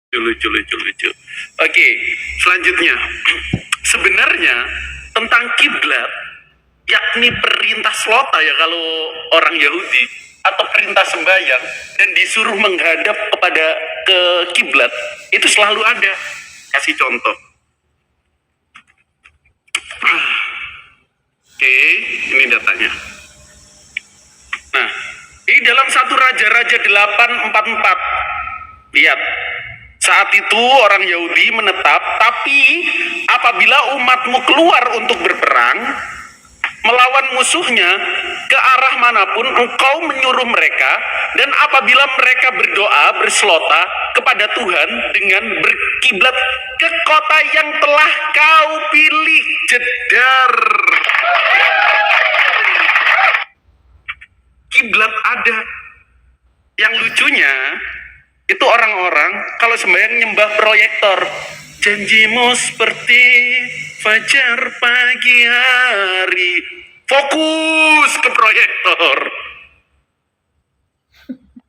Lucu. Oke, selanjutnya. Sebenarnya tentang kiblat, yakni perintah slota ya kalau orang Yahudi, atau perintah sembahyang dan disuruh menghadap kepada ke kiblat, itu selalu ada. Kasih contoh. Oke, ini datanya. Nah, ini dalam satu Raja-Raja 8:44. Lihat. Saat itu orang Yahudi menetap, tapi apabila umatmu keluar untuk berperang melawan musuhnya ke arah manapun, engkau menyuruh mereka, dan apabila mereka berdoa berselota kepada Tuhan dengan berkiblat ke kota yang telah kau pilih. Jedar. Kiblat ada. Yang lucunya itu orang-orang kalau sembahyang nyembah proyektor. Janjimu seperti fajar pagi hari. Fokus ke proyektor.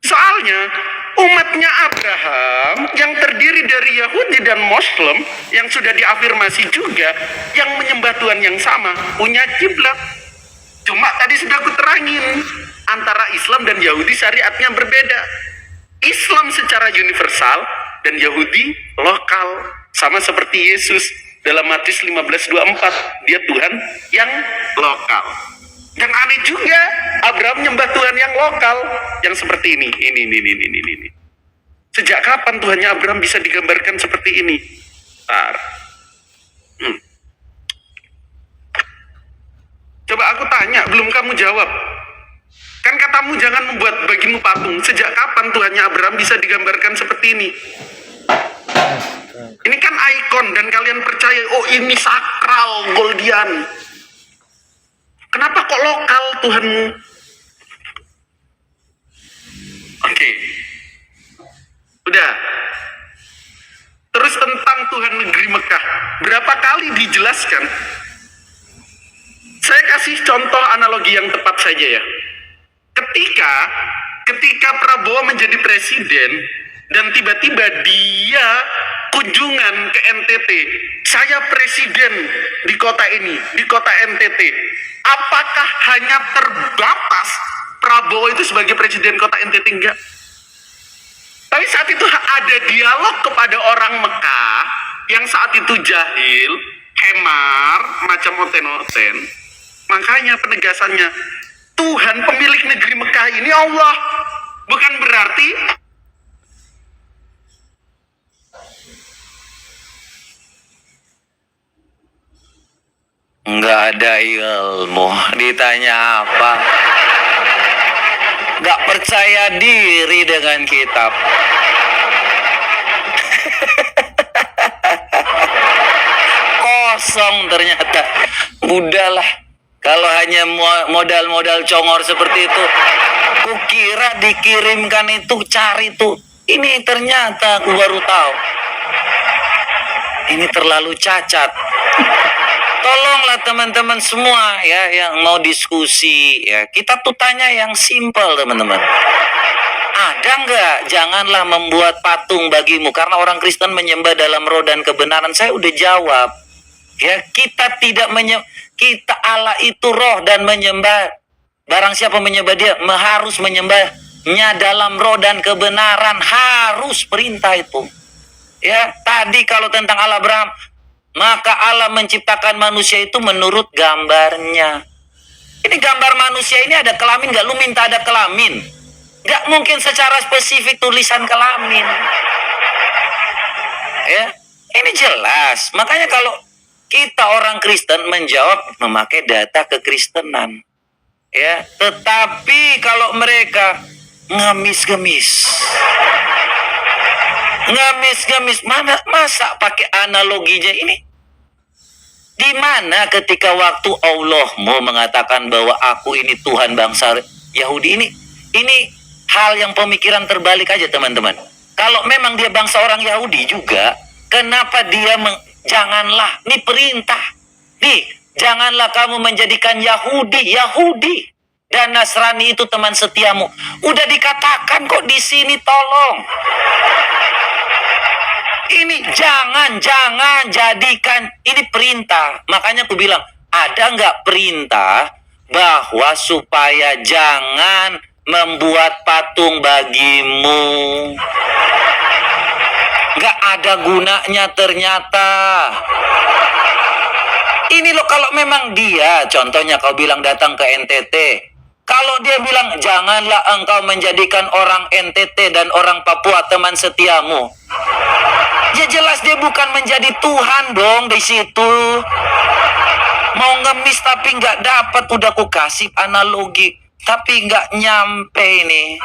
Soalnya umatnya Abraham yang terdiri dari Yahudi dan Muslim yang sudah diafirmasi juga, yang menyembah Tuhan yang sama, punya kiblat. Cuma tadi sudah aku terangin, antara Islam dan Yahudi syariatnya berbeda. Islam secara universal dan Yahudi lokal, sama seperti Yesus dalam Matius 15:24, dia Tuhan yang lokal. Yang aneh juga, Abraham nyembah Tuhan yang lokal, yang seperti ini. Sejak kapan Tuhannya Abraham bisa digambarkan seperti ini? Coba aku tanya, belum kamu jawab. Kan katamu jangan membuat bagimu patung. Sejak kapan Tuhannya Abraham bisa digambarkan seperti ini? Ini kan ikon dan kalian percaya, oh ini sakral, goldian. Kenapa kok lokal Tuhanmu? Oke. Udah. Terus tentang Tuhan negeri Mekah. Berapa kali dijelaskan? Saya kasih contoh analogi yang tepat saja ya. Ketika Prabowo menjadi presiden dan tiba-tiba dia kunjungan ke NTT, saya presiden di kota ini, di kota NTT, apakah hanya terbatas Prabowo itu sebagai presiden kota NTT? Enggak. Tapi saat itu ada dialog kepada orang Mekah yang saat itu jahil, hemar, macam oten-oten. Makanya penegasannya, Tuhan pemilik negeri Mekah ini Allah. Bukan berarti nggak ada ilmu. Ditanya apa? Nggak percaya diri dengan kitab. Kosong ternyata. Udahlah. Kalau hanya modal-modal congor seperti itu, kukira dikirimkan itu cari tuh. Ini ternyata aku baru tahu. Ini terlalu cacat. Tolonglah teman-teman semua ya yang mau diskusi ya. Kita tuh tanya yang simpel teman-teman. Ada nggak? Janganlah membuat patung bagimu karena orang Kristen menyembah dalam roh dan kebenaran. Saya udah jawab. Ya, kita tidak kita Allah itu roh dan menyembah. Barang siapa menyembah dia harus menyembahnya dalam roh dan kebenaran, harus perintah itu. Ya, tadi kalau tentang Allah Abraham, maka Allah menciptakan manusia itu menurut gambarnya. Ini gambar manusia ini ada kelamin nggak? Lu minta ada kelamin? Nggak mungkin secara spesifik tulisan kelamin. Ya, ini jelas. Makanya kalau kita orang Kristen menjawab memakai data kekristenan. Ya, tetapi kalau mereka ngamis-gemis, masa pakai analoginya ini? Di mana ketika waktu Allah mau mengatakan bahwa aku ini Tuhan bangsa Yahudi ini hal yang pemikiran terbalik aja teman-teman. Kalau memang dia bangsa orang Yahudi juga, kenapa dia janganlah, ini perintah. Nih, janganlah kamu menjadikan Yahudi dan Nasrani itu teman setiamu. Udah dikatakan kok di sini, tolong. Ini jangan jadikan ini perintah. Makanya aku bilang, ada nggak perintah bahwa supaya jangan membuat patung bagimu? Nggak ada gunanya ternyata. Ini loh, kalau memang dia, contohnya kau bilang datang ke NTT, kalau dia bilang janganlah engkau menjadikan orang NTT dan orang Papua teman setiamu, ya jelas dia bukan menjadi Tuhan dong di situ. Mau ngemis tapi nggak dapat, udah ku kasih analogi, tapi nggak nyampe ini.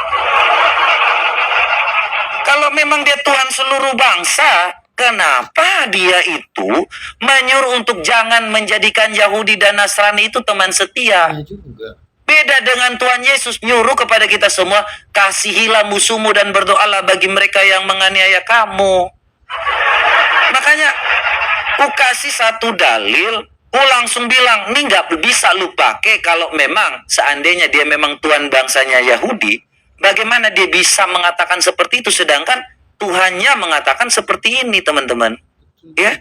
Kalau memang dia Tuhan seluruh bangsa, kenapa dia itu menyuruh untuk jangan menjadikan Yahudi dan Nasrani itu teman setia? Iya juga. Beda dengan Tuhan Yesus nyuruh kepada kita semua, kasihilah musuhmu dan berdoalah bagi mereka yang menganiaya kamu. Makanya ku kasih satu dalil, ku langsung bilang, ini nggak bisa lu pakai kalau memang seandainya dia memang Tuhan bangsanya Yahudi. Bagaimana dia bisa mengatakan seperti itu sedangkan Tuhannya mengatakan seperti ini, teman-teman. Ya,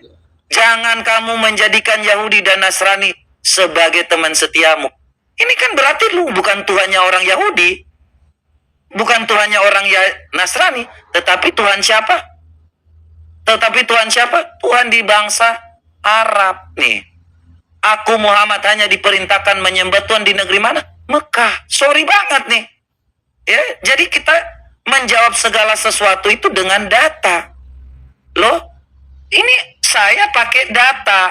jangan kamu menjadikan Yahudi dan Nasrani sebagai teman setiamu. Ini kan berarti lu bukan Tuhannya orang Yahudi, bukan Tuhannya orang Nasrani, tetapi Tuhan siapa? Tetapi Tuhan siapa? Tuhan di bangsa Arab nih. Aku Muhammad hanya diperintahkan menyembah Tuhan di negeri mana? Mekah. Sorry banget nih. Ya, jadi kita menjawab segala sesuatu itu dengan data. Loh, ini saya pakai data.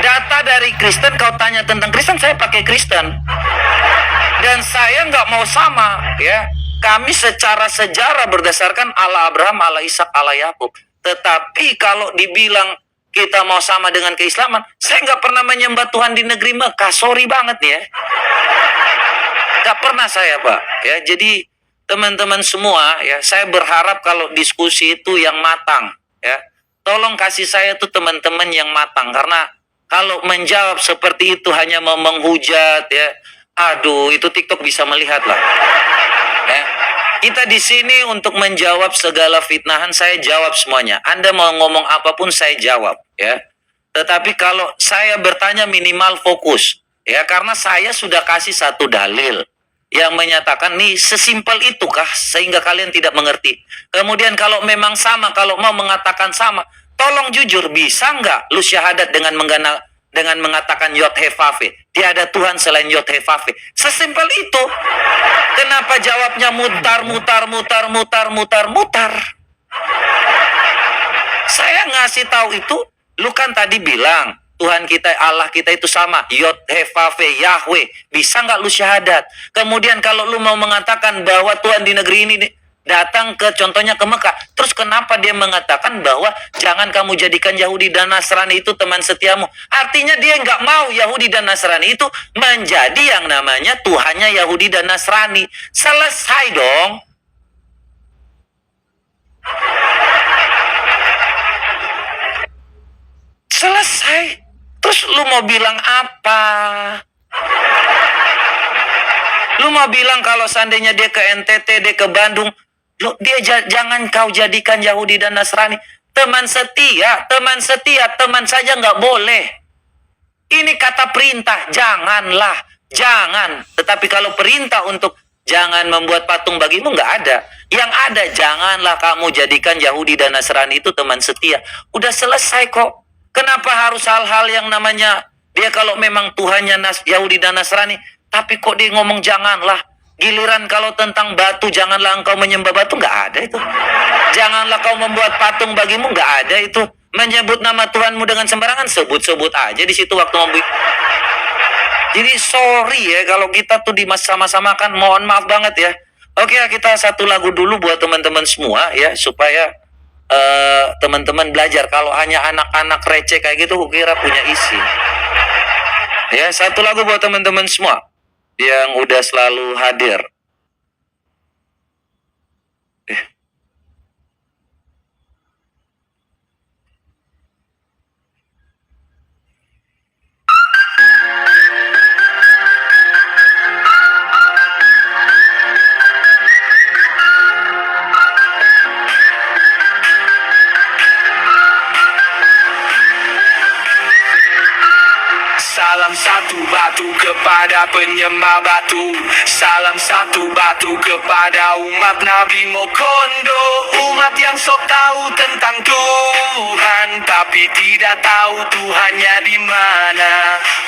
Data dari Kristen, kau tanya tentang Kristen, saya pakai Kristen. Dan saya nggak mau sama, ya. Kami secara sejarah berdasarkan Allah Abraham, Allah Ishak, Allah Yakub. Tetapi kalau dibilang kita mau sama dengan keislaman, saya nggak pernah menyembah Tuhan di negeri Mekah. Sorry banget ya. Nggak pernah saya, Pak. Ya, jadi teman-teman semua, ya, saya berharap kalau diskusi itu yang matang, ya. Tolong kasih saya tuh teman-teman yang matang, karena kalau menjawab seperti itu hanya mau menghujat, ya, aduh, itu TikTok bisa melihat lah. Ya. Kita di sini untuk menjawab segala fitnahan, saya jawab semuanya. Anda mau ngomong apapun saya jawab, ya. Tetapi kalau saya bertanya minimal fokus, ya, karena saya sudah kasih satu dalil yang menyatakan nih sesimpel itukah sehingga kalian tidak mengerti. Kemudian kalau memang sama, kalau mau mengatakan sama, tolong jujur, bisa nggak lu syahadat dengan mengatakan Yod He Vav He? Tiada Tuhan selain Yod He Vav He. Sesimpel itu. Kenapa jawabnya mutar? Saya ngasih tahu itu, lu kan tadi bilang Tuhan kita, Allah kita itu sama, Yod He Vav He, Yahweh. Bisa nggak lu syahadat? Kemudian kalau lu mau mengatakan bahwa Tuhan di negeri ini datang ke contohnya ke Mekah, terus kenapa dia mengatakan bahwa jangan kamu jadikan Yahudi dan Nasrani itu teman setiamu? Artinya dia nggak mau Yahudi dan Nasrani itu menjadi yang namanya Tuhannya Yahudi dan Nasrani. Selesai dong. Selesai. Terus lu mau bilang apa? Lu mau bilang kalau seandainya dia ke NTT, dia ke Bandung, dia jangan kau jadikan Yahudi dan Nasrani teman setia, teman saja nggak boleh. Ini kata perintah, janganlah, jangan. Tetapi kalau perintah untuk jangan membuat patung bagimu nggak ada. Yang ada, janganlah kamu jadikan Yahudi dan Nasrani itu teman setia. Udah selesai kok. Kenapa harus hal-hal yang namanya dia kalau memang Tuhannya Yahudi dan Nasrani, tapi kok dia ngomong janganlah. Giliran kalau tentang batu, janganlah engkau menyembah batu, nggak ada itu. Janganlah kau membuat patung bagimu, nggak ada itu. Menyebut nama Tuhanmu dengan sembarangan, sebut-sebut aja di situ waktu ngomong. Jadi sorry ya kalau kita tuh sama-sama kan, mohon maaf banget ya. Oke, kita satu lagu dulu buat teman-teman semua ya, supaya teman-teman belajar. Kalau hanya anak-anak receh kayak gitu, kira punya isi. Ya, satu lagu buat teman-teman semua yang udah selalu hadir. Salam satu batu kepada penyembah batu. Salam satu batu kepada umat Nabi Mokondo. Umat yang sok tahu tentang Tuhan, tapi tidak tahu Tuhannya di mana.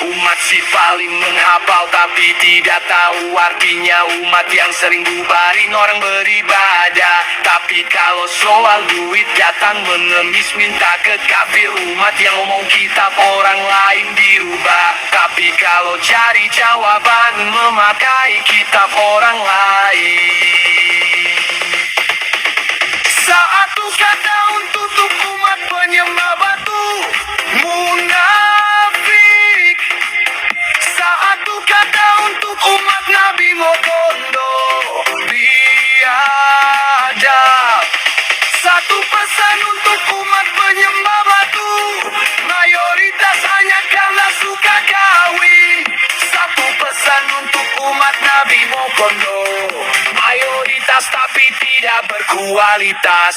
Umat si paling menghafal tapi tidak tahu artinya. Umat yang sering bubarin orang beribadah, tapi kalau soal duit datang mengemis minta ke kafir. Umat yang ngomong kitab orang lain dirubah, tapi kalau cari jawaban memakai kitab orang lain. Satu kata untuk umat penyembah batu, munafik. Satu kata untuk umat Nabi Mokondo, biadab. Satu pesan untuk umat penyembah batu, mayoritas hanya karena suka kawin. Satu pesan untuk umat Nabi Mokondo, mayoritas tapi tidak berkualitas.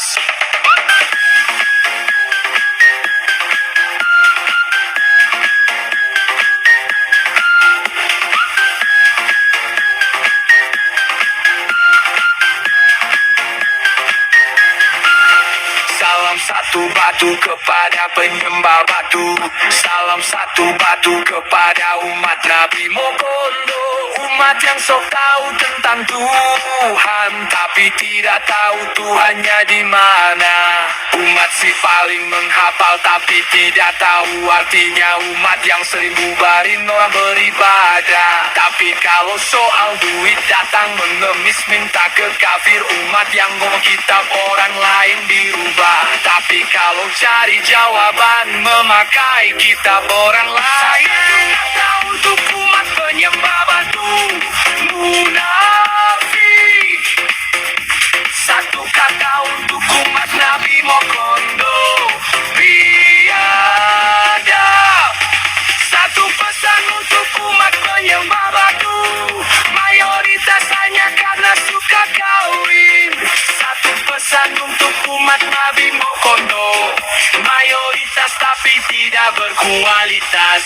Salam satu batu kepada penyembah batu. Salam satu batu kepada umat Nabi Mokondo. Umat yang sok tahu tentang Tuhan, tapi tidak tahu Tuhannya di mana. Umat si paling menghafal tapi tidak tahu artinya. Umat yang sering bubarin orang beribadah, tapi kalau soal duit datang mengemis minta ke kafir. Umat yang ngomong kitab orang lain dirubah, tapi kalau cari jawaban memakai kitab orang lain. Kata untuk umat penyembah batu, munafik. Satu kata untuk umat Nabi Mokondo, biadab. Satu pesan untuk umat penyembah batu, mayoritas hanya karena suka kawin. Satu pesan untuk umat Nabi Mokondo, mayoritas tapi tidak berkualitas.